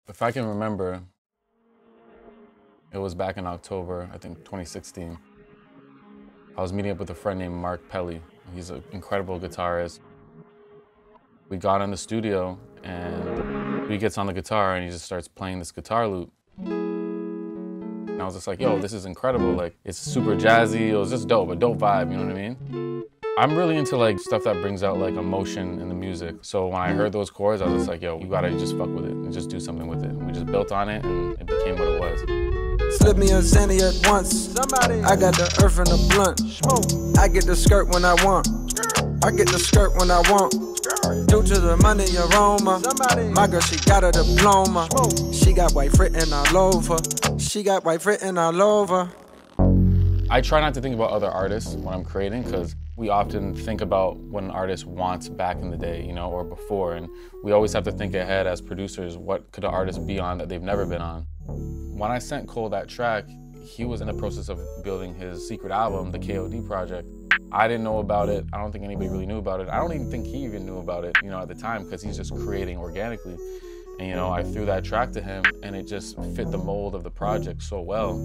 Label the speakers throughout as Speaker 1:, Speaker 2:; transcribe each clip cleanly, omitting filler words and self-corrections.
Speaker 1: If I can remember, it was back in October, I think 2016. I was meeting up with a friend named Mark Pelly. He's an incredible guitarist. We got in the studio and he gets on the guitar and he just starts playing this guitar loop. And I was just like, yo, this is incredible. Like, it's super jazzy. It was just dope, a dope vibe, you know what I mean? I'm really into like stuff that brings out like emotion in the music. So when I heard those chords, I was just like, yo, you gotta just fuck with it and just do something with it. And we just built on it and it became what it was.
Speaker 2: Slip me a Zanny at once. I got the earth and the blunt. I get the skirt when I want. I get the skirt when I want. Due to the money aroma. My girl, she got a diploma. She got white written all over. She got white written all over.
Speaker 1: I try not to think about other artists when I'm creating because we often think about what an artist wants back in the day, you know, or before. And we always have to think ahead as producers, what could an artist be on that they've never been on? When I sent Cole that track, he was in the process of building his secret album, the KOD Project. I didn't know about it. I don't think anybody really knew about it. I don't even think he even knew about it, you know, at the time because he's just creating organically. And, you know, I threw that track to him and it just fit the mold of the project so well.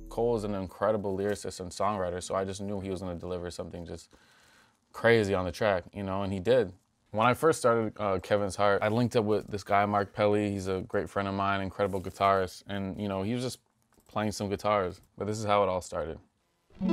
Speaker 1: Cole is an incredible lyricist and songwriter, so I just knew he was going to deliver something just crazy on the track, you know, and he did. When I first started Kevin's Heart, I linked up with this guy, Mark Pelly. He's a great friend of mine, incredible guitarist, and, you know, he was just playing some guitars, but this is how it all started. The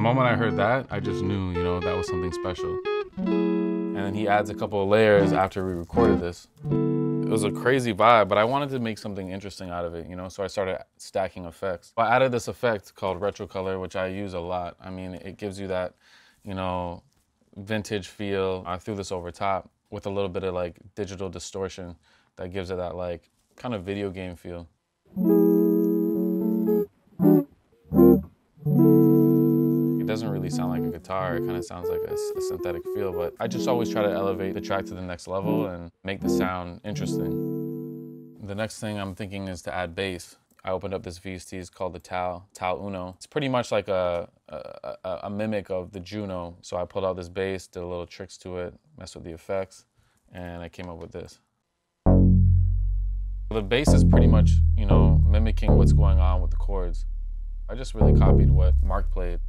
Speaker 1: moment I heard that, I just knew, you know, that was something special. And then he adds a couple of layers after we recorded this. It was a crazy vibe, but I wanted to make something interesting out of it, you know, so I started stacking effects. I added this effect called retro color, which I use a lot. I mean, it gives you that, you know, vintage feel. I threw this over top with a little bit of like digital distortion that gives it that like kind of video game feel. It doesn't really sound like a guitar, it kind of sounds like a synthetic feel, but I just always try to elevate the track to the next level and make the sound interesting. The next thing I'm thinking is to add bass. I opened up this VST called the Tal Uno. It's pretty much like a mimic of the Juno, so I pulled out this bass, did a little tricks to it, messed with the effects, and I came up with this. The bass is pretty much, you know, mimicking what's going on with the chords. I just really copied what Mark played.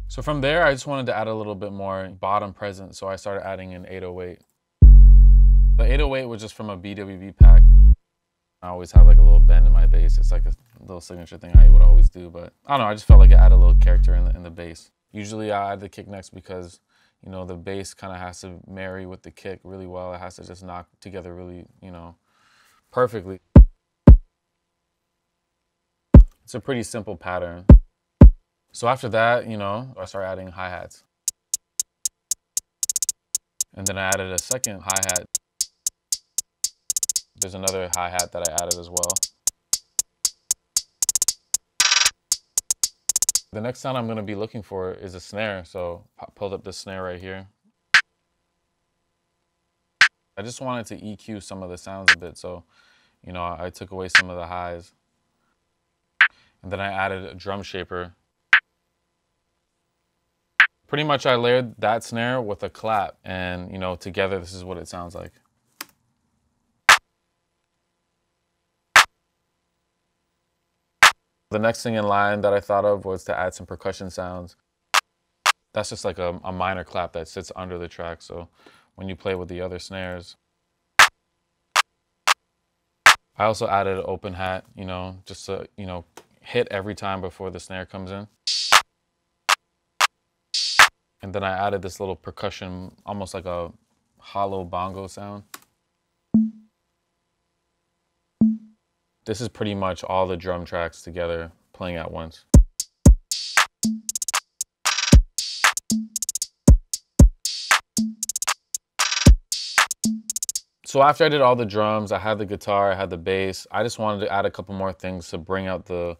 Speaker 1: So from there, I just wanted to add a little bit more bottom present, so I started adding an 808. The 808 was just from a BWV pack. I always have like a little bend in my bass. It's like a little signature thing I would always do, but I don't know, I just felt like it added a little character in the bass. Usually I add the kick next because, you know, the bass kind of has to marry with the kick really well. It has to just knock together really, you know, perfectly. It's a pretty simple pattern. So after that, you know, I started adding hi-hats. And then I added a second hi-hat. There's another hi-hat that I added as well. The next sound I'm going to be looking for is a snare, so I pulled up this snare right here. I just wanted to EQ some of the sounds a bit, so, you know, I took away some of the highs. And then I added a drum shaper. Pretty much I layered that snare with a clap, and, you know, together this is what it sounds like. The next thing in line that I thought of was to add some percussion sounds. That's just like a minor clap that sits under the track, so when you play with the other snares. I also added an open hat, you know, just to, you know, hit every time before the snare comes in. And then I added this little percussion, almost like a hollow bongo sound. This is pretty much all the drum tracks together playing at once. So after I did all the drums, I had the guitar, I had the bass. I just wanted to add a couple more things to bring out the,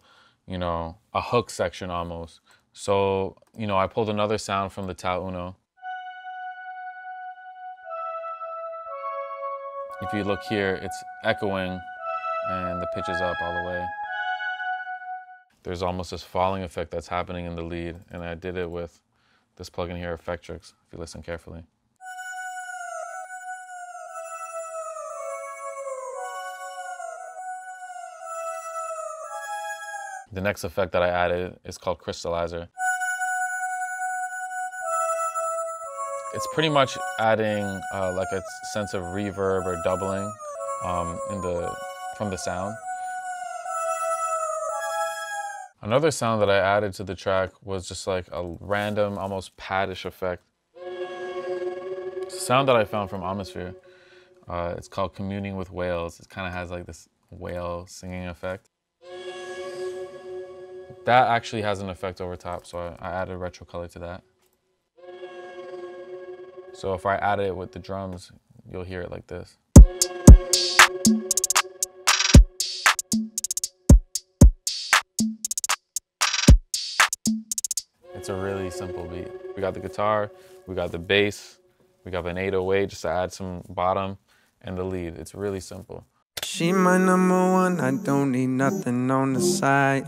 Speaker 1: you know, a hook section almost. So, you know, I pulled another sound from the Tal Uno. If you look here, it's echoing and the pitch is up all the way. There's almost this falling effect that's happening in the lead, and I did it with This plugin here, Effectrix, if you listen carefully. The next effect that I added is called Crystallizer. It's pretty much adding like a sense of reverb or doubling from the sound. Another sound that I added to the track was just like a random, almost pad-ish effect. It's a sound that I found from Atmosphere. It's called Communing with Whales. It kind of has like this whale singing effect. That actually has an effect over top, so I added retro color to that. So if I add it with the drums, you'll hear it like this. It's a really simple beat. We got the guitar, we got the bass, we got an 808 just to add some bottom, and the lead. It's really simple.
Speaker 2: She my number one, I don't need nothing on the side.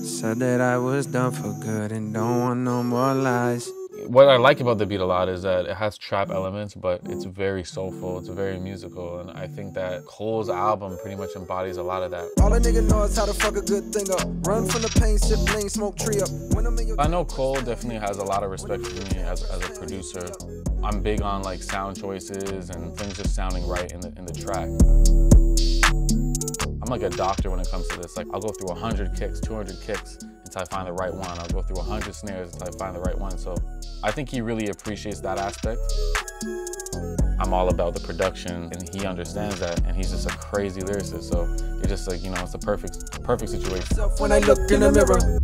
Speaker 2: Said that I was done for good and don't want no more lies.
Speaker 1: What I like about the beat a lot is that it has trap elements, but it's very soulful, it's very musical, and I think that Cole's album pretty much embodies a lot of that.
Speaker 2: All a nigga know is how to fuck a good thing up. Run from the pain, sip lean, smoke tree up. When I'm in your...
Speaker 1: I know Cole definitely has a lot of respect for me as a producer. I'm big on like sound choices and things just sounding right in the track. I'm like a doctor when it comes to this. Like I'll go through 100 kicks, 200 kicks until I find the right one. I'll go through 100 snares until I find the right one. So I think he really appreciates that aspect. I'm all about the production and he understands that, and he's just a crazy lyricist. So you're just like, you know, it's the perfect situation.
Speaker 2: When I look in the mirror,